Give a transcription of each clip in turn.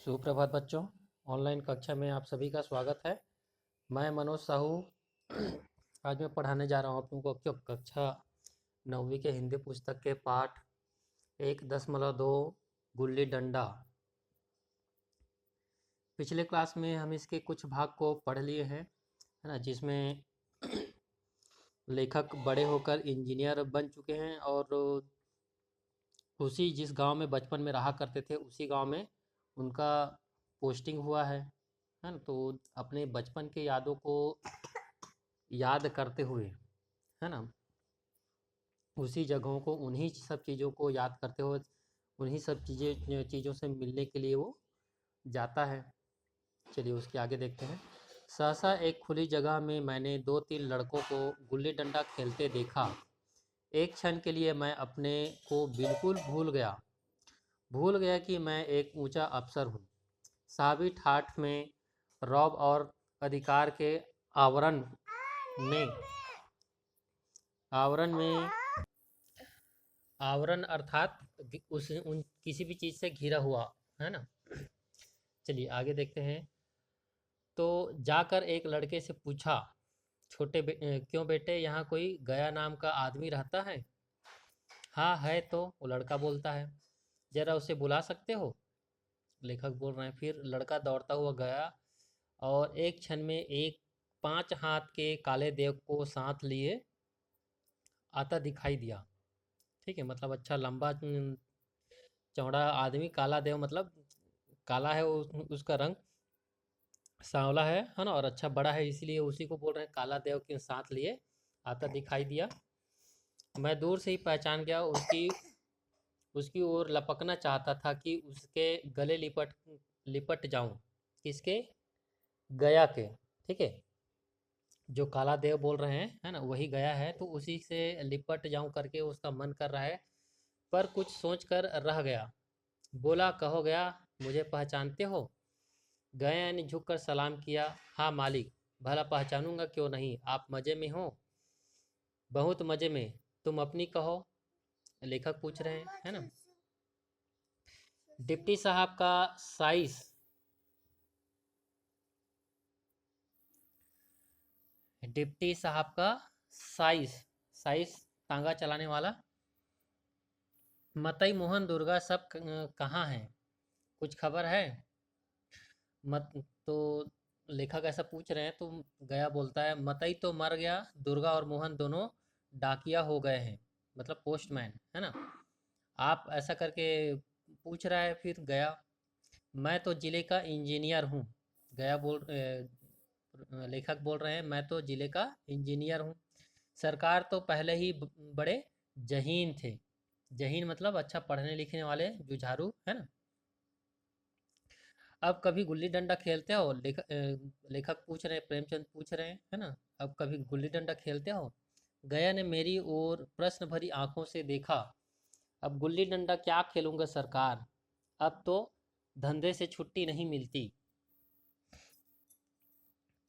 सुप्रभात बच्चों। ऑनलाइन कक्षा में आप सभी का स्वागत है। मैं मनोज साहू आज मैं पढ़ाने जा रहा हूँ आप लोगों को कक्षा 9वीं के हिंदी पुस्तक के पाठ 1.2 गुल्ली डंडा। पिछले क्लास में हम इसके कुछ भाग को पढ़ लिए हैं, है ना, जिसमें लेखक बड़े होकर इंजीनियर बन चुके हैं और उसी जिस गांव में बचपन में रहा करते थे उसी गांव में उनका पोस्टिंग हुआ है ना। तो अपने बचपन के यादों को याद करते हुए, है ना, उसी जगहों को उन्हीं सब चीज़ों को याद करते हुए उन्हीं सब चीज़ों से मिलने के लिए वो जाता है। चलिए उसके आगे देखते हैं। सहसा एक खुली जगह में मैंने 2-3 लड़कों को गुल्ली डंडा खेलते देखा। एक क्षण के लिए मैं अपने को बिल्कुल भूल गया कि मैं एक ऊंचा अफसर हूँ। साबित ठाठ में रौब और अधिकार के आवरण में आवरण में आवरण अर्थात उस उन किसी भी चीज़ से घिरा हुआ, है ना। चलिए आगे देखते हैं। तो जाकर एक लड़के से पूछा, क्यों बेटे, यहाँ कोई गया नाम का आदमी रहता है? हाँ है, तो वो लड़का बोलता है। जरा उसे बुला सकते हो? लेखक बोल रहे हैं। फिर लड़का दौड़ता हुआ गया और एक क्षण में एक 5 हाथ के काले देव को साथ लिए आता दिखाई दिया। ठीक है, मतलब अच्छा लंबा चौड़ा आदमी, काला देव मतलब काला है उसका रंग, सांवला है ना, और अच्छा बड़ा है, इसलिए उसी को बोल रहे हैं काला देव के साथ लिए आता दिखाई दिया। मैं दूर से ही पहचान गया, उसकी उसकी ओर लपकना चाहता था कि उसके गले लिपट लिपट जाऊं। किसके? गया के। ठीक है, जो काला देव बोल रहे हैं, है ना, वही गया है, तो उसी से लिपट जाऊं करके उसका मन कर रहा है, पर कुछ सोचकर रह गया। बोला, कहो गया, मुझे पहचानते हो? गया ने झुककर सलाम किया। हाँ मालिक, भला पहचानूंगा क्यों नहीं, आप मज़े में हो? बहुत मज़े में। तुम अपनी कहो, लेखक पूछ रहे हैं, है ना। डिप्टी साहब का साइज डिप्टी साहब का साइज साइज तांगा चलाने वाला। मतई मोहन दुर्गा सब कहाँ हैं? कुछ खबर है? मत तो लेखक ऐसा पूछ रहे हैं, तो गया बोलता है, मतई तो मर गया, दुर्गा और मोहन दोनों डाकिया हो गए हैं, मतलब पोस्टमैन, है ना। आप ऐसा करके पूछ रहा है फिर गया। मैं तो जिले का इंजीनियर हूँ। लेखक बोल रहे हैं, मैं तो जिले का इंजीनियर हूँ। सरकार तो पहले ही बड़े जहीन थे। जहीन मतलब अच्छा पढ़ने लिखने वाले, जुझारू, है ना। अब कभी गुल्ली डंडा खेलते हो? लेखक पूछ रहे हैं, प्रेमचंद पूछ रहे हैं, है ना। अब कभी गुल्ली डंडा खेलते हो? गया ने मेरी ओर प्रश्न भरी आंखों से देखा। अब गुल्ली डंडा क्या खेलूंगा सरकार, अब तो धंधे से छुट्टी नहीं मिलती।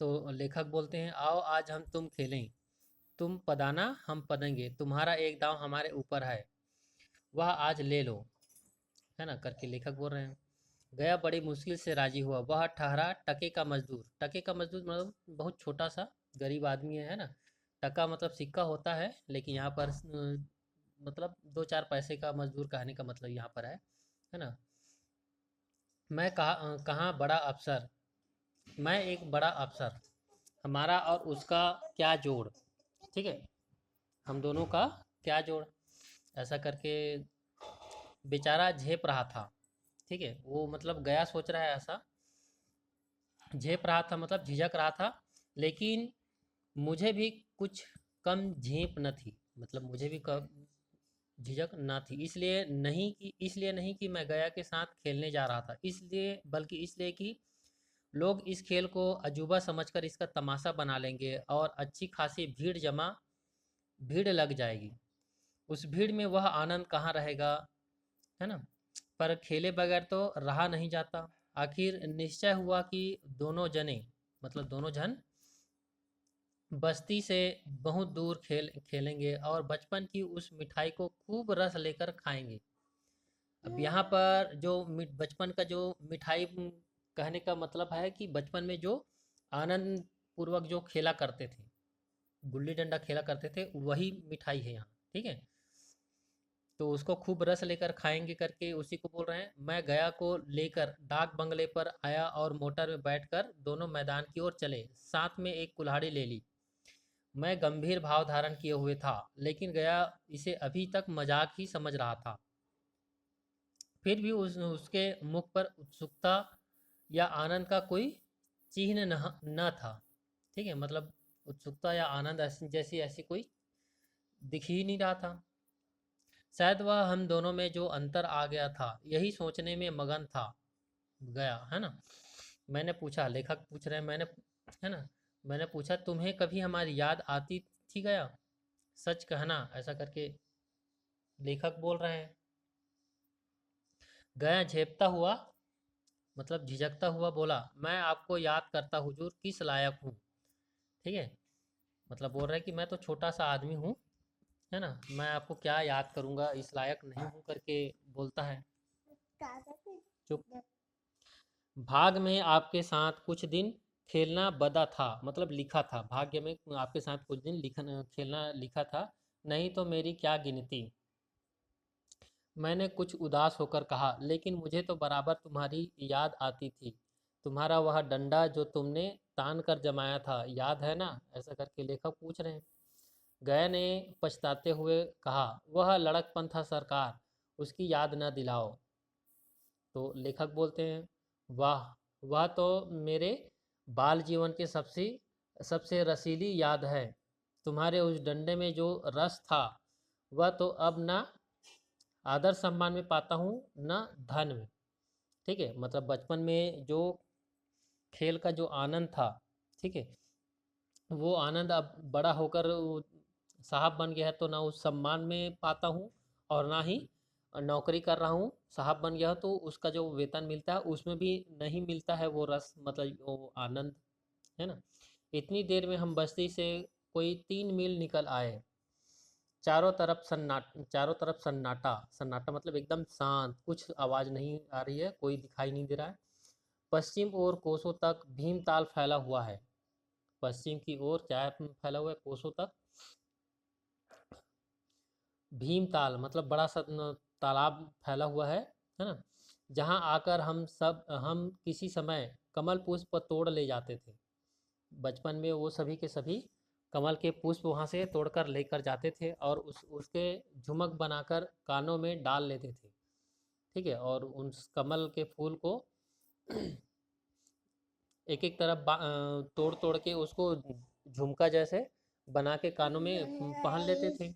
तो लेखक बोलते हैं, आओ आज हम तुम खेलें, तुम पदाना हम पदेंगे, तुम्हारा एक दांव हमारे ऊपर है, वह आज ले लो, है ना, करके लेखक बोल रहे हैं। गया बड़ी मुश्किल से राजी हुआ। वह ठहरा टके का मजदूर। टके का मजदूर मतलब बहुत छोटा सा गरीब आदमी है ना। टका मतलब सिक्का होता है, लेकिन यहाँ पर मतलब 2-4 पैसे का मजदूर कहने का मतलब यहाँ पर है ना। मैं कहाँ बड़ा अफसर, मैं एक बड़ा अफसर, हमारा और उसका क्या जोड़? ठीक है, हम दोनों का क्या जोड़? ऐसा करके बेचारा झेप रहा था। ठीक है, वो मतलब गया सोच रहा है ऐसा, झेप रहा था मतलब झिझक रहा था, लेकिन मुझे भी कुछ कम झेप न थी, मतलब मुझे भी कम झिझक ना थी। इसलिए नहीं कि मैं गया के साथ खेलने जा रहा था, इसलिए बल्कि इसलिए कि लोग इस खेल को अजूबा समझकर इसका तमाशा बना लेंगे और अच्छी खासी भीड़ लग जाएगी। उस भीड़ में वह आनंद कहाँ रहेगा, है ना। पर खेले बगैर तो रहा नहीं जाता। आखिर निश्चय हुआ कि दोनों जन बस्ती से बहुत दूर खेलेंगे और बचपन की उस मिठाई को खूब रस लेकर खाएंगे। अब यहाँ पर जो बचपन का जो मिठाई कहने का मतलब है कि बचपन में जो आनंद पूर्वक जो खेला करते थे, गुल्ली डंडा खेला करते थे, वही मिठाई है यहाँ। ठीक है, तो उसको खूब रस लेकर खाएंगे करके उसी को बोल रहे हैं। मैं गया को लेकर डाक बंगले पर आया और मोटर में बैठकर दोनों मैदान की ओर चले। साथ में एक कुल्हाड़ी ले ली। मैं गंभीर भाव धारण किए हुए था, लेकिन गया इसे अभी तक मजाक ही समझ रहा था। फिर भी उसके मुख पर उत्सुकता या आनंद का कोई चिन्ह न था। ठीक है, मतलब उत्सुकता या आनंद जैसी ऐसी कोई दिख ही नहीं रहा था। शायद वह हम दोनों में जो अंतर आ गया था, यही सोचने में मगन था। गया, है ना। मैंने पूछा, लेखक पूछ रहे हैं, मैंने, है ना, मैंने पूछा, तुम्हें कभी हमारी याद आती थी गया? सच कहना, ऐसा करके लेखक बोल रहे हैं। गया झेपता हुआ, मतलब झिझकता हुआ बोला, मैं आपको याद करता हुजूर किस लायक हूँ। ठीक है, मतलब बोल रहा है कि मैं तो छोटा सा आदमी हूँ, है ना, मैं आपको क्या याद करूँगा, इस लायक नहीं हूँ करके बोलता है। चुप। भाग में आपके साथ कुछ दिन खेलना बदा था, मतलब लिखा था, भाग्य में आपके साथ कुछ दिन लिखना खेलना लिखा था, नहीं तो मेरी क्या गिनती। मैंने कुछ उदास होकर कहा, लेकिन मुझे तो बराबर तुम्हारी याद आती थी। तुम्हारा वह डंडा जो तुमने तान कर जमाया था, याद है ना, ऐसा करके लेखक पूछ रहे हैं। गया ने पछताते हुए कहा, वह लड़कपन था सरकार, उसकी याद न दिलाओ। तो लेखक बोलते हैं, वाह, वह तो मेरे बाल जीवन के सबसे सबसे रसीली याद है। तुम्हारे उस डंडे में जो रस था, वह तो अब ना आदर सम्मान में पाता हूँ, न धन में। ठीक है, मतलब बचपन में जो खेल का जो आनंद था, ठीक है, वो आनंद अब बड़ा होकर साहब बन गया है तो ना उस सम्मान में पाता हूँ, और ना ही नौकरी कर रहा हूँ, साहब बन गया हो तो उसका जो वेतन मिलता है उसमें भी नहीं मिलता है वो रस, मतलब वो आनंद, है ना। इतनी देर में हम बस्ती से कोई 3 मील निकल आए। चारों तरफ सन्नाटा, सन्नाटा मतलब एकदम शांत, कुछ आवाज़ नहीं आ रही है, कोई दिखाई नहीं दे रहा है। पश्चिम ओर कोसों तक भीमताल फैला हुआ है। पश्चिम की ओर क्या है, फैला हुआ है, कोसों तक। भीमताल मतलब बड़ा सा तालाब फैला हुआ है ना, जहाँ आकर हम किसी समय कमल पुष्प तोड़ ले जाते थे। बचपन में वो सभी के सभी कमल के पुष्प वहाँ से तोड़कर लेकर जाते थे और उसके झुमक बनाकर कानों में डाल लेते थे। ठीक है, और उस कमल के फूल को एक एक तरफ तोड़ तोड़ के उसको झुमका जैसे बना के कानों में पहन लेते थे।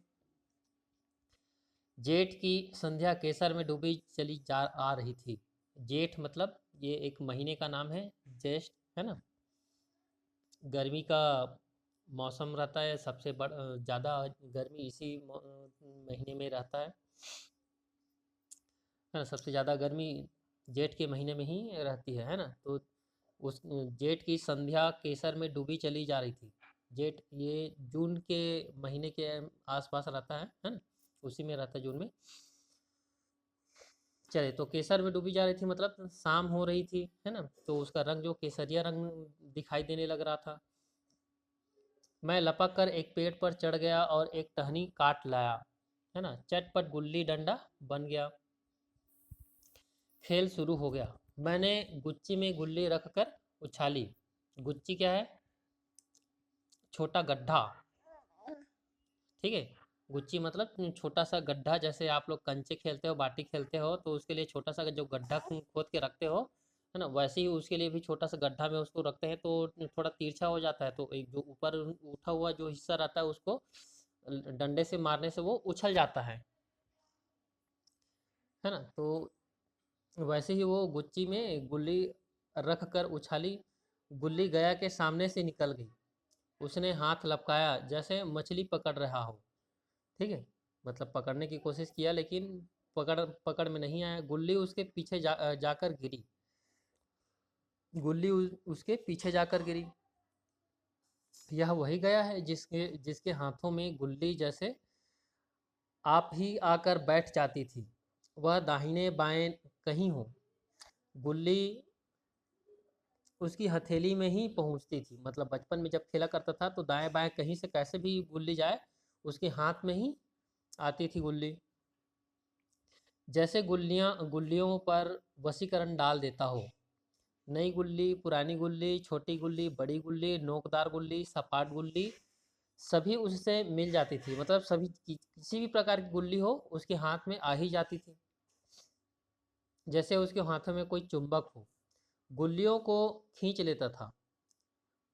जेठ की संध्या केसर में डूबी चली जा आ रही थी। जेठ मतलब ये एक महीने का नाम है, ज्येष्ठ, है ना। गर्मी का मौसम रहता है, सबसे ज़्यादा गर्मी इसी महीने में रहता है ना, सबसे ज़्यादा गर्मी जेठ के महीने में ही रहती है ना। तो उस जेठ की संध्या केसर में डूबी चली जा रही थी। जेठ ये जून के महीने के आसपास रहता है ना, उसी में रहता है, जून में। चले, तो केसर में डूबी जा रही थी मतलब शाम हो रही थी, है ना, तो उसका रंग जो केसरिया रंग दिखाई देने लग रहा था। मैं लपक कर एक पेड़ पर चढ़ गया और एक टहनी काट लाया, है ना, चटपट गुल्ली डंडा बन गया। खेल शुरू हो गया। मैंने गुच्ची में गुल्ली रख कर उछाली। गुच्ची क्या है? छोटा गड्ढा। ठीक है, गुच्ची मतलब छोटा सा गड्ढा, जैसे आप लोग कंचे खेलते हो, बाटी खेलते हो, तो उसके लिए छोटा सा जो गड्ढा खोद के रखते हो, है ना, वैसे ही उसके लिए भी छोटा सा गड्ढा में उसको रखते हैं तो थोड़ा तिरछा हो जाता है, तो एक जो ऊपर उठा हुआ जो हिस्सा रहता है उसको डंडे से मारने से वो उछल जाता है ना। तो वैसे ही वो गुच्ची में गुल्ली रख कर उछाली। गुल्ली गया के सामने से निकल गई। उसने हाथ लपकाया जैसे मछली पकड़ रहा हो। ठीक है, मतलब पकड़ने की कोशिश किया लेकिन पकड़ पकड़ में नहीं आया। गुल्ली उसके पीछे जाकर गिरी। गुल्ली उसके पीछे जाकर गिरी। यह वही गया है जिसके जिसके हाथों में गुल्ली जैसे आप ही आकर बैठ जाती थी। वह दाहिने बाएं कहीं हो, गुल्ली उसकी हथेली में ही पहुंचती थी। मतलब बचपन में जब खेला करता था तो दाएं बाएं कहीं से कैसे भी गुल्ली जाए उसके हाथ में ही आती थी गुल्ली। जैसे गुल्लियों पर वशीकरण डाल देता हो। नई गुल्ली, पुरानी गुल्ली, छोटी गुल्ली, बड़ी गुल्ली, नोकदार गुल्ली, सपाट गुल्ली, सभी उससे मिल जाती थी। मतलब सभी किसी भी प्रकार की गुल्ली हो उसके हाथ में आ ही जाती थी, जैसे उसके हाथों में कोई चुंबक हो। गुल्लियों को खींच लेता था,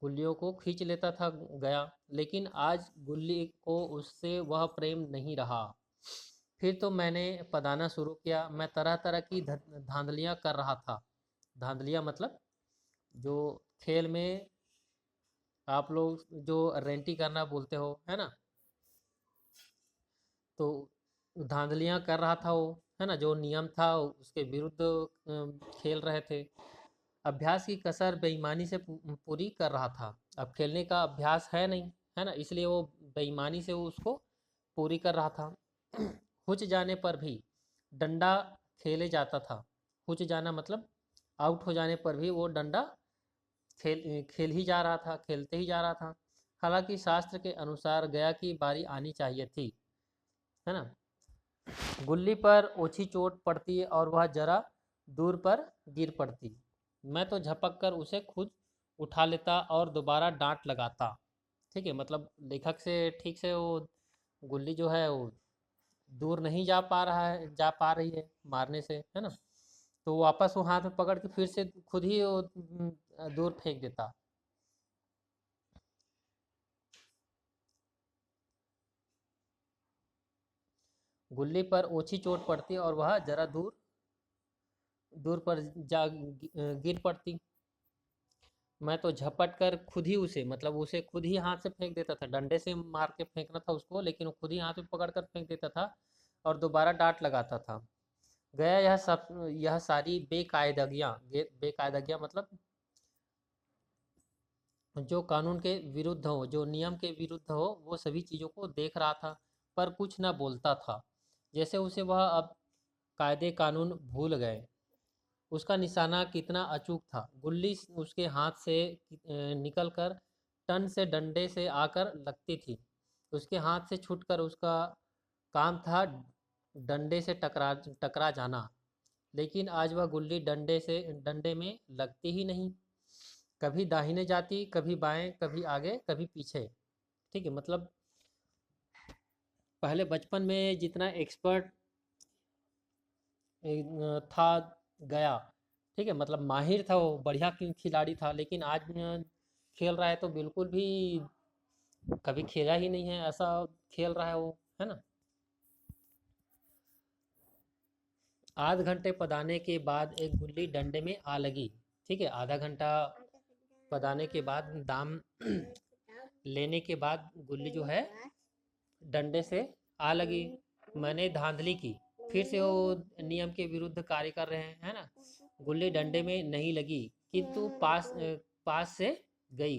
गुल्लियों को खींच लेता था गया, लेकिन आज गुल्ली को उससे वह प्रेम नहीं रहा। फिर तो मैंने पदाना शुरू किया। मैं तरह तरह की धांधलियाँ कर रहा था। धांधलियाँ मतलब जो खेल में आप लोग जो रेंटी करना बोलते हो, है ना। तो धांधलियाँ कर रहा था वो, है ना। जो नियम था उसके विरुद्ध खेल रहे थे। अभ्यास की कसर बेईमानी से पूरी कर रहा था। अब खेलने का अभ्यास है नहीं, है ना, इसलिए वो बेईमानी से वो उसको पूरी कर रहा था। हुच जाने पर भी डंडा खेले जाता था। हुच जाना मतलब आउट हो जाने पर भी वो डंडा खेल खेल ही जा रहा था, खेलते ही जा रहा था। हालांकि शास्त्र के अनुसार गया की बारी आनी चाहिए थी, है ना। गुल्ली पर ओछी चोट पड़ती और वह जरा दूर पर गिर पड़ती। मैं तो झपक कर उसे खुद उठा लेता और दोबारा डांट लगाता। ठीक है, मतलब लेखक से ठीक से वो गुल्ली जो है वो दूर नहीं जा पा रही है मारने से, है ना। तो वापस वो हाथ में पकड़ के फिर से खुद ही वो दूर फेंक देता। गुल्ली पर ओछी चोट पड़ती और वह जरा दूर दूर पर जा गिर पड़ती। मैं तो झपट कर खुद ही उसे, मतलब उसे खुद ही हाथ से फेंक देता था। डंडे से मार के फेंकना था उसको, लेकिन वो खुद ही हाथ में पकड़ कर फेंक देता था और दोबारा डांट लगाता था। गया यह सारी बेकायदगियाँ मतलब जो कानून के विरुद्ध हो, जो नियम के विरुद्ध हो, वो सभी चीज़ों को देख रहा था, पर कुछ ना बोलता था। जैसे उसे वह अब कायदे कानून भूल गए। उसका निशाना कितना अचूक था। गुल्ली उसके हाथ से निकलकर टन से डंडे से आकर लगती थी। उसके हाथ से छूटकर उसका काम था डंडे से टकरा जाना। लेकिन आज वह गुल्ली डंडे में लगती ही नहीं। कभी दाहिने जाती, कभी बाएं, कभी आगे, कभी पीछे। ठीक है, मतलब पहले बचपन में जितना एक्सपर्ट था गया, ठीक है, मतलब माहिर था वो, बढ़िया खिलाड़ी था, लेकिन आज खेल रहा है तो बिल्कुल भी कभी खेला ही नहीं है ऐसा खेल रहा है वो, है ना। आध घंटे पदाने के बाद एक गुल्ली डंडे में आ लगी। ठीक है, आधा घंटा पदाने के बाद दाम लेने के बाद गुल्ली जो है डंडे से आ लगी। मैंने धांधली की। फिर से वो नियम के विरुद्ध कार्य कर रहे हैं, है ना। गुल्ली डंडे में नहीं लगी, किंतु पास से गई।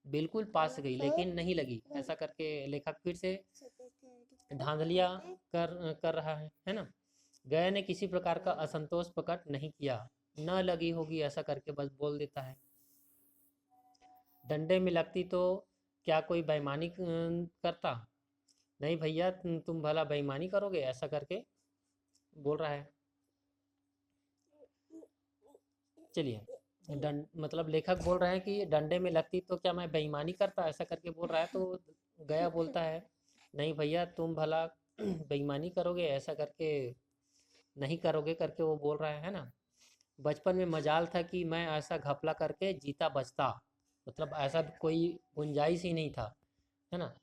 बिल्कुल पास से गई लेकिन नहीं लगी। ऐसा करके लेखक फिर से धांधलियाँ कर रहा है ना। गया ने किसी प्रकार का असंतोष प्रकट नहीं किया। न लगी होगी ऐसा करके बस बोल देता है। डंडे में लगती तो क्या कोई बेईमानी करता? नहीं भैया, तुम भला बेईमानी करोगे, ऐसा करके बोल रहा है। चलिए, डंड मतलब लेखक बोल रहे हैं कि डंडे में लगती तो क्या मैं बेईमानी करता, ऐसा करके बोल रहा है। तो गया बोलता है नहीं भैया, तुम भला बेईमानी करोगे, ऐसा करके नहीं करोगे करके वो बोल रहा है ना। बचपन में मजाल था कि मैं ऐसा घपला करके जीता बचता। मतलब ऐसा कोई गुंजाइश ही नहीं था, है ना।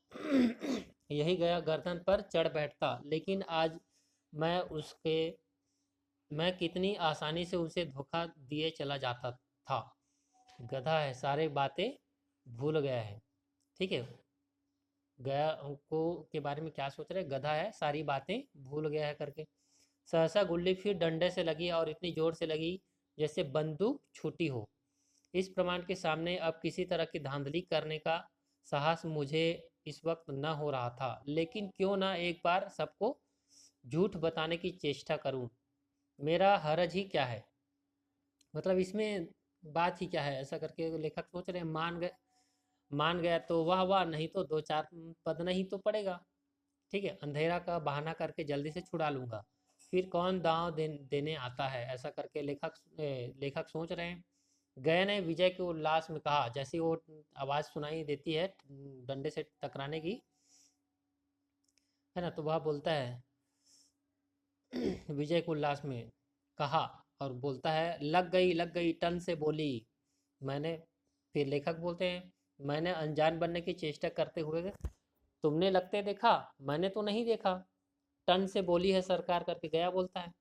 यही गया गर्दन पर चढ़ बैठता, लेकिन आज मैं उसके मैं कितनी आसानी से उसे धोखा दिए चला जाता था। गधा है, सारे बातें भूल गया है। ठीक है, गया को के बारे में क्या सोच रहे, गधा है सारी बातें भूल गया है करके। सहसा गुल्ली फिर डंडे से लगी और इतनी जोर से लगी जैसे बंदूक छूटी हो। इस प्रमाण के सामने अब किसी तरह की धांधली करने का साहस मुझे इस वक्त न हो रहा था, लेकिन क्यों ना एक बार सबको झूठ बताने की चेष्टा करूं। मेरा हरज ही क्या है, मतलब इसमें बात ही क्या है, ऐसा करके लेखक सोच रहे हैं। मान गया तो वाह वाह, नहीं तो दो चार पद नहीं तो पड़ेगा। ठीक है, अंधेरा का बहाना करके जल्दी से छुड़ा लूंगा, फिर कौन दांव देने आता है, ऐसा करके लेखक सोच रहे हैं। गया ने विजय के उल्लास में कहा, जैसे वो आवाज़ सुनाई देती है डंडे से टकराने की, है ना, तो वह बोलता है विजय के उल्लास में कहा, और बोलता है लग गई टन से बोली मैंने। फिर लेखक बोलते हैं, मैंने अनजान बनने की चेष्टा करते हुए, तुमने लगते देखा, मैंने तो नहीं देखा, टन से बोली है सरकार, करके गया बोलता है।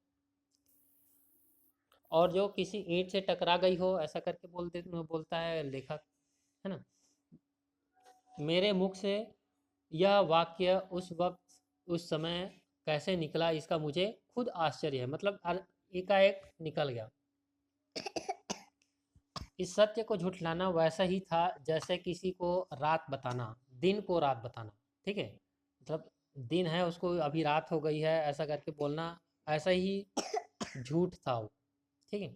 और जो किसी ईंट से टकरा गई हो, ऐसा करके बोलता है लेखक, है ना। मेरे मुख से यह वाक्य उस वक्त उस समय कैसे निकला, इसका मुझे खुद आश्चर्य है, मतलब एकाएक निकल गया। इस सत्य को झुठलाना वैसा ही था जैसे किसी को रात बताना, दिन को रात बताना। ठीक है, मतलब दिन है, उसको अभी रात हो गई है, ऐसा करके बोलना, ऐसा ही झूठ था वो। ठीक है,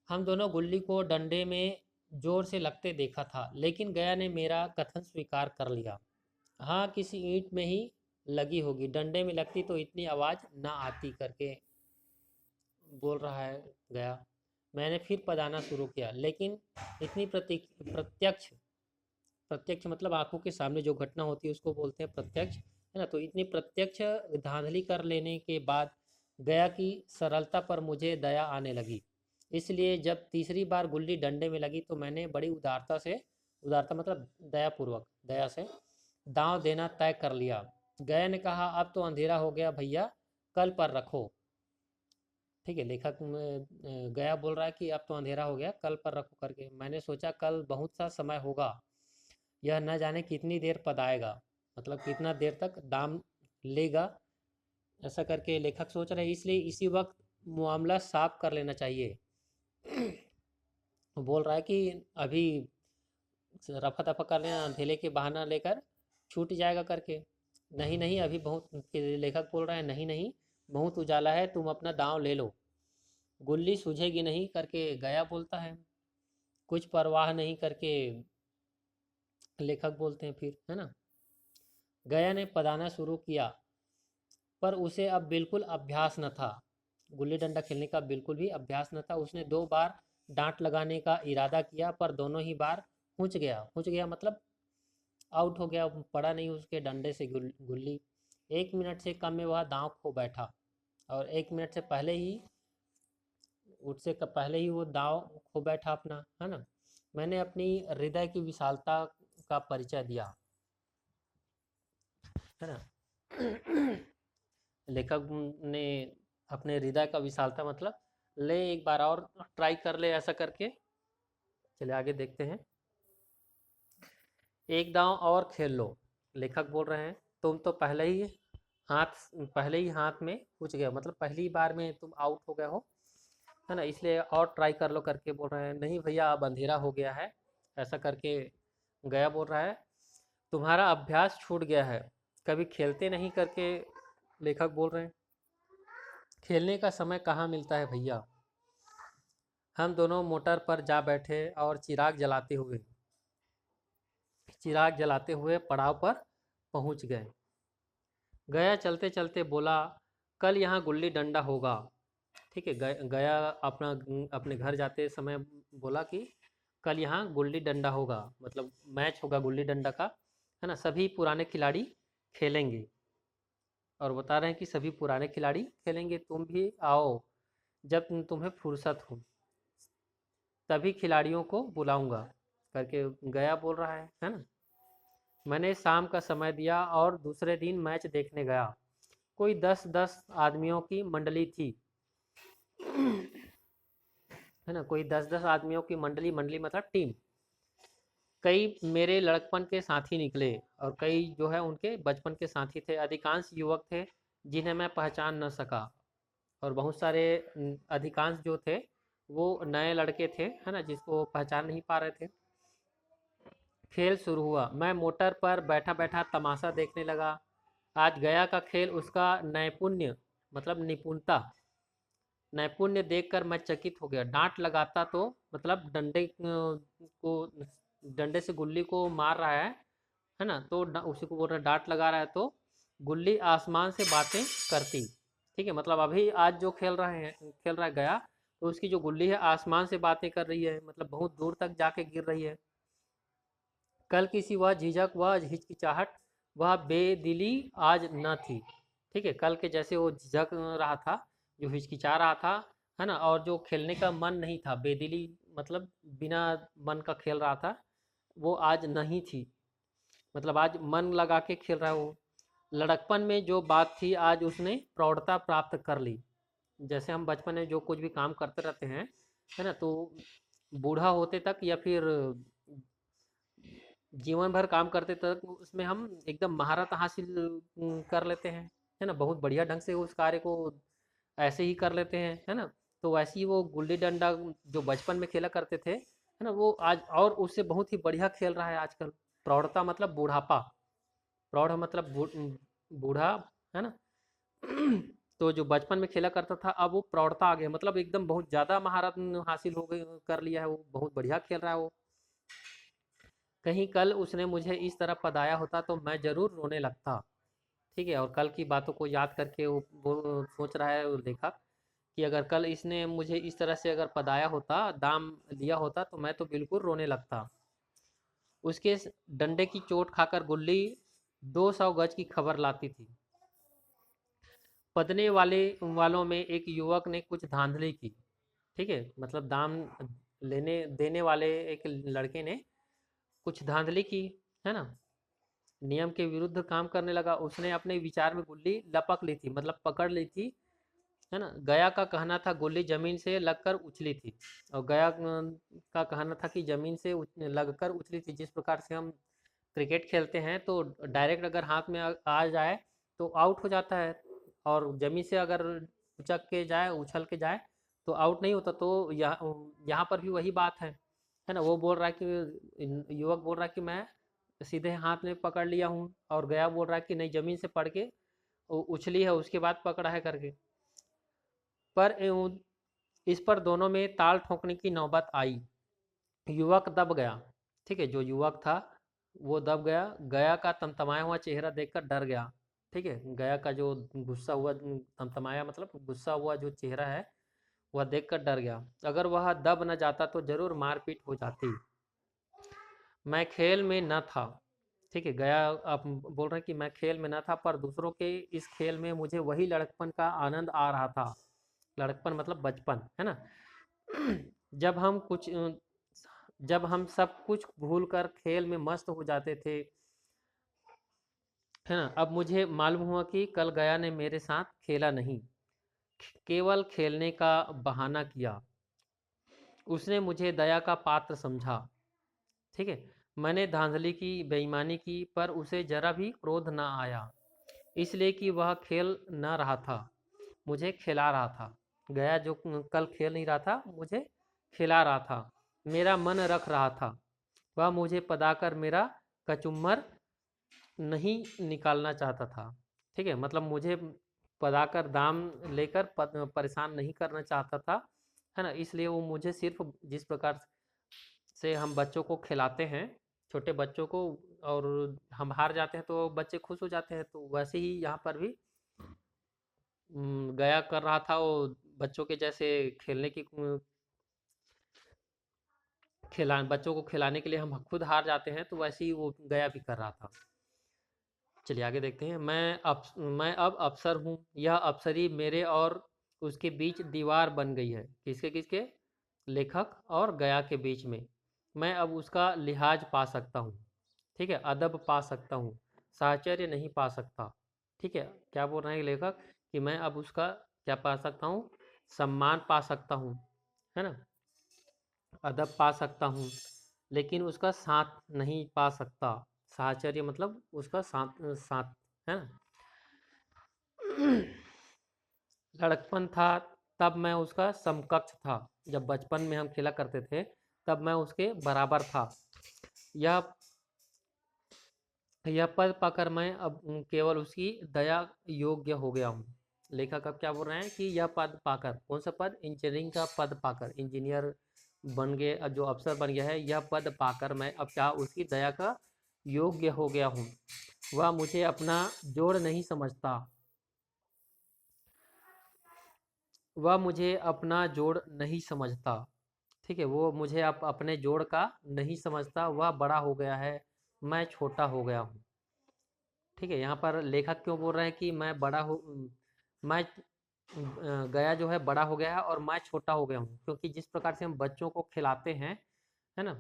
हम दोनों गुल्ली को डंडे में जोर से लगते देखा था, लेकिन गया ने मेरा कथन स्वीकार कर लिया। हाँ, किसी ईंट में ही लगी होगी, डंडे में लगती तो इतनी आवाज़ ना आती, करके बोल रहा है गया। मैंने फिर पदाना शुरू किया, लेकिन इतनी प्रत्यक्ष प्रत्यक्ष मतलब आंखों के सामने जो घटना होती है उसको बोलते हैं प्रत्यक्ष, है ना। तो इतनी प्रत्यक्ष धांधली कर लेने के बाद गया की सरलता पर मुझे दया आने लगी। इसलिए जब तीसरी बार गुल्ली डंडे में लगी तो मैंने बड़ी उदारता मतलब दया से दांव देना तय कर लिया। गया ने कहा, अब तो अंधेरा हो गया भैया, कल पर रखो। ठीक है, लेखक गया बोल रहा है कि अब तो अंधेरा हो गया, कल पर रखो करके। मैंने सोचा कल बहुत सा समय होगा, यह न जाने कितनी देर पदाएगा, मतलब कितना देर तक दाम लेगा, ऐसा करके लेखक सोच रहे हैं। इसलिए इसी वक्त मामला साफ कर लेना चाहिए। बोल रहा है कि अभी रफा दफा कर लेना, अंधेरे के बहाना लेकर छूट जाएगा करके। नहीं नहीं, अभी बहुत, लेखक बोल रहा है, नहीं नहीं, बहुत उजाला है, तुम अपना दांव ले लो, गुल्ली सूझेगी नहीं, करके गया बोलता है। कुछ परवाह नहीं, करके लेखक बोलते हैं फिर, है ना। गया ने पदाना शुरू किया, पर उसे अब बिल्कुल अभ्यास न था, गुल्ली डंडा खेलने का बिल्कुल भी अभ्यास न था। उसने 2 बार डांट लगाने का इरादा किया, पर दोनों ही बार हुच गया मतलब आउट हो गया, पड़ा नहीं उसके डंडे से गुल्ली। 1 मिनट से कम में वह दांव खो बैठा, और 1 मिनट से पहले ही उससे पहले ही वो दांव खो बैठा अपना, है ना। मैंने अपनी हृदय की विशालता का परिचय दिया, है ना। लेखक ने अपने हृदय का विशालता मतलब, ले एक बार और ट्राई कर ले, ऐसा करके। चलिए आगे देखते हैं। एक दांव और खेल लो, लेखक बोल रहे हैं, तुम तो हाथ पहले ही हाथ में पूछ गए, मतलब पहली बार में तुम आउट हो गए हो, है ना, इसलिए और ट्राई कर लो, करके बोल रहे हैं। नहीं भैया, अब अंधेरा हो गया है, ऐसा करके गया बोल रहा है। तुम्हारा अभ्यास छूट गया है, कभी खेलते नहीं, करके लेखक बोल रहे हैं। खेलने का समय कहाँ मिलता है भैया। हम दोनों मोटर पर जा बैठे और चिराग जलाते हुए पड़ाव पर पहुंच गए। गया चलते चलते बोला, कल यहाँ गुल्ली डंडा होगा। ठीक है, गया अपने घर जाते समय बोला कि कल यहाँ गुल्ली डंडा होगा, मतलब मैच होगा गुल्ली डंडा का, है ना, सभी पुराने खिलाड़ी खेलेंगे। और बता रहे हैं कि सभी पुराने खिलाड़ी खेलेंगे, तुम भी आओ जब तुम्हें फुर्सत हो, तभी खिलाड़ियों को बुलाऊंगा, करके गया बोल रहा है ना। मैंने शाम का समय दिया और दूसरे दिन मैच देखने गया। कोई 10-10 आदमियों की मंडली थी, है ना, कोई 10-10 आदमियों की मंडली मतलब टीम। कई मेरे लड़कपन के साथी निकले, और कई जो है उनके बचपन के साथी थे। अधिकांश युवक थे जिन्हें मैं पहचान न सका, और बहुत सारे अधिकांश जो थे वो नए लड़के थे, है ना, जिसको पहचान नहीं पा रहे थे। खेल शुरू हुआ, मैं मोटर पर बैठा बैठा तमाशा देखने लगा। आज गया का खेल उसका नैपुण्य मतलब निपुणता नैपुण्य देखकर मैं चकित हो गया। डांट लगाता तो मतलब को डंडे से गुल्ली को मार रहा है ना, तो उसी को बोल रहा है डांट लगा रहा है तो गुल्ली आसमान से बातें करती। ठीक है, मतलब अभी आज जो खेल रहा है गया, तो उसकी जो गुल्ली है आसमान से बातें कर रही है, मतलब बहुत दूर तक जाके गिर रही है। कल की सी वह झिझक, वह हिचकिचाहट, वह बेदिली आज न थी। ठीक है, कल के जैसे वो झिझक रहा था, जो हिचकिचा रहा था, है ना, और जो खेलने का मन नहीं था, बेदिली मतलब बिना मन का खेल रहा था, वो आज नहीं थी। मतलब आज मन लगा के खेल रहा है वो। लड़कपन में जो बात थी आज उसने प्रौढ़ता प्राप्त कर ली। जैसे हम बचपन में जो कुछ भी काम करते रहते हैं, है ना, तो बूढ़ा होते तक या फिर जीवन भर काम करते तक उसमें हम एकदम महारत हासिल कर लेते हैं, है ना, बहुत बढ़िया ढंग से उस कार्य को ऐसे ही कर लेते हैं, है ना। तो वैसे ही वो गुल्ली डंडा जो बचपन में खेला करते थे, है ना, वो आज और उससे बहुत ही बढ़िया खेल रहा है आजकल। प्रौढ़ता मतलब बुढ़ापा, प्रौढ़ मतलब बूढ़ा, है ना। तो जो बचपन में खेला करता था अब वो प्रौढ़ता आ गया, मतलब एकदम बहुत ज़्यादा महारत हासिल हो गई, कर लिया है वो, बहुत बढ़िया खेल रहा है वो। कहीं कल उसने मुझे इस तरह पदाया होता तो मैं ज़रूर रोने लगता। ठीक है, और कल की बातों को याद करके वो सोच रहा है वो लेखक कि अगर कल इसने मुझे इस तरह से अगर पदाया होता, दाम लिया होता, तो मैं तो बिल्कुल रोने लगता। उसके डंडे की चोट खाकर गुल्ली 200 गज की खबर लाती थी। पदने वालों में एक युवक ने कुछ धांधली की। ठीक है, मतलब दाम लेने देने वाले एक लड़के ने कुछ धांधली की, है ना, नियम के विरुद्ध काम करने लगा। उसने अपने विचार में गुल्ली लपक ली थी, मतलब पकड़ ली थी, है ना। गया का कहना था गुल्ली जमीन से लगकर उछली थी, और गया का कहना था कि जमीन से लगकर उछली थी। जिस प्रकार से हम क्रिकेट खेलते हैं तो डायरेक्ट अगर हाथ में आ जाए तो आउट हो जाता है, और जमीन से अगर उचक के जाए, उछल के जाए, तो आउट नहीं होता। तो यहाँ पर भी वही बात है ना। वो बोल रहा है कि युवक बोल रहा है कि मैं सीधे हाथ में पकड़ लिया हूँ, और गया बोल रहा है कि नहीं, जमीन से पड़ के उछली है उसके बाद पकड़ा है करके। पर इस पर दोनों में ताल ठोकने की नौबत आई। युवक दब गया। ठीक है, जो युवक था वो दब गया। गया का तमतमाया हुआ चेहरा देखकर डर गया। ठीक है, गया का जो गुस्सा हुआ, तमतमाया मतलब गुस्सा हुआ जो चेहरा है, वह देखकर डर गया। अगर वह दब न जाता तो जरूर मारपीट हो जाती। मैं खेल में न था। ठीक है, गया आप बोल रहे हैं कि मैं खेल में न था, पर दूसरों के इस खेल में मुझे वही लड़कपन का आनंद आ रहा था। लड़कपन मतलब बचपन, है ना। जब हम कुछ जब हम सब कुछ भूल कर खेल में मस्त हो जाते थे, है ना। अब मुझे मालूम हुआ कि कल गया ने मेरे साथ खेला नहीं, केवल खेलने का बहाना किया। उसने मुझे दया का पात्र समझा। ठीक है, मैंने धांधली की, बेईमानी की, पर उसे जरा भी क्रोध न आया, इसलिए कि वह खेल न रहा था, मुझे खिला रहा था। गया जो कल खेल नहीं रहा था, मुझे खिला रहा था, मेरा मन रख रहा था। वह मुझे पदाकर मेरा कचुम्बर नहीं निकालना चाहता था। ठीक है, मतलब मुझे पदाकर दाम लेकर परेशान नहीं करना चाहता था, है ना। इसलिए वो मुझे सिर्फ जिस प्रकार से हम बच्चों को खिलाते हैं, छोटे बच्चों को, और हम हार जाते हैं तो बच्चे खुश हो जाते हैं, तो वैसे ही यहाँ पर भी गया कर रहा था वो बच्चों के जैसे खेलने की खिला बच्चों को खिलाने के लिए हम खुद हार जाते हैं, तो वैसे ही वो गया भी कर रहा था। चलिए आगे देखते हैं। मैं अब अफसर हूँ, यह अफसरी मेरे और उसके बीच दीवार बन गई है। किसके किसके? लेखक और गया के बीच में। मैं अब उसका लिहाज पा सकता हूँ। ठीक है, अदब पा सकता हूँ, साहचर्य नहीं पा सकता। ठीक है, क्या बोल रहे हैं लेखक कि मैं अब उसका क्या पा सकता हूँ? सम्मान पा सकता हूँ, है ना, अदब पा सकता हूँ, लेकिन उसका साथ नहीं पा सकता। साहचर्य मतलब उसका साथ साथ, है ना। लड़कपन था तब मैं उसका समकक्ष था। जब बचपन में हम खेला करते थे तब मैं उसके बराबर था। यह यह पद पाकर मैं अब केवल उसकी दया योग्य हो गया हूँ। लेखक अब क्या बोल रहे हैं कि यह पद पाकर, कौन सा पद, इंजीनियरिंग का पद पाकर, इंजीनियर बन गए, जो अफसर बन गया है, यह पद पाकर मैं अब क्या उसकी दया का योग्य हो गया हूँ। वह मुझे अपना जोड़ नहीं समझता, वह मुझे अपना जोड़ नहीं समझता। ठीक है, वो मुझे अब अपने जोड़ का नहीं समझता, वह बड़ा हो गया है, मैं छोटा हो गया हूँ। ठीक है, यहाँ पर लेखक क्यों बोल रहे हैं कि मैं बड़ा हो, मैं गया जो है बड़ा हो गया है और मैं छोटा हो गया हूँ, क्योंकि जिस प्रकार से हम बच्चों को खिलाते हैं, है ना,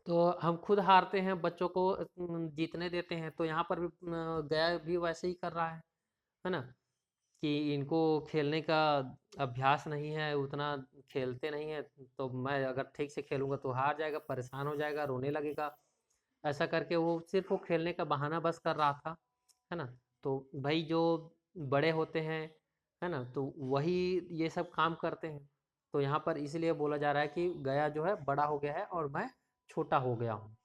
तो हम खुद हारते हैं, बच्चों को जीतने देते हैं, तो यहाँ पर भी गया भी वैसे ही कर रहा है ना, कि इनको खेलने का अभ्यास नहीं है, उतना खेलते नहीं है, तो मैं अगर ठीक से खेलूंगा तो हार जाएगा, परेशान हो जाएगा, रोने लगेगा, ऐसा करके वो सिर्फ वो खेलने का बहाना बस कर रहा था, है ना। तो भाई जो बड़े होते हैं, है ना, तो वही ये सब काम करते हैं। तो यहाँ पर इसलिए बोला जा रहा है कि गया जो है बड़ा हो गया है और मैं छोटा हो गया हूँ।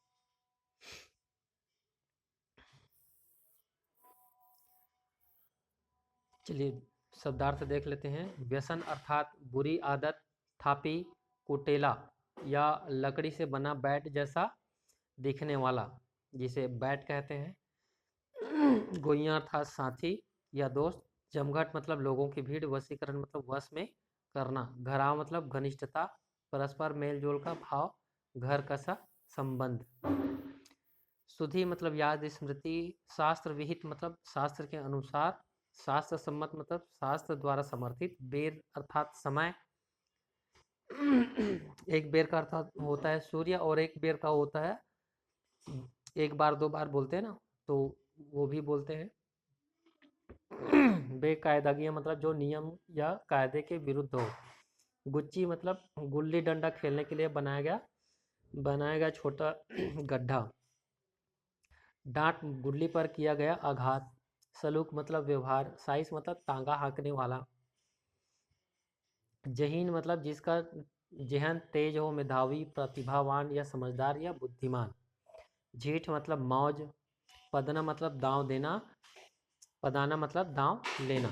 चलिए शब्दार्थ देख लेते हैं। व्यसन अर्थात बुरी आदत, थापी, कुटेला या लकड़ी से बना बैट जैसा दिखने वाला, जिसे बैट कहते हैं। गोइयाँ अर्थात साथी या दोस्त, जमघट मतलब लोगों की भीड़, वशीकरण मतलब वश में करना, घराव मतलब घनिष्ठता, परस्पर मेल जोल का भाव, घर का सा संबंध। सुधि मतलब याद स्मृति, शास्त्र विहित मतलब शास्त्र के अनुसार, शास्त्र सम्मत मतलब शास्त्र द्वारा समर्थित, बेर अर्थात समय। एक बेर का अर्थ होता है सूर्य और एक बेर का होता है, एक बार दो बार बोलते हैं ना, तो वो भी बोलते हैं। बेकायदगी मतलब जो नियम या कायदे के विरुद्ध हो। गुच्ची मतलब गुल्ली डंडा खेलने के लिए बनाया गया छोटा गड्ढा। डांट गुल्ली पर किया गया आघात। सलूक मतलब व्यवहार। साइस मतलब तांगा हाँकने वाला। जहीन मतलब जिसका जेहन तेज हो, मेधावी, प्रतिभावान या समझदार या बुद्धिमान। झीठ मतलब मौज। पदना मतलब दांव देना। पदाना मतलब दांव लेना।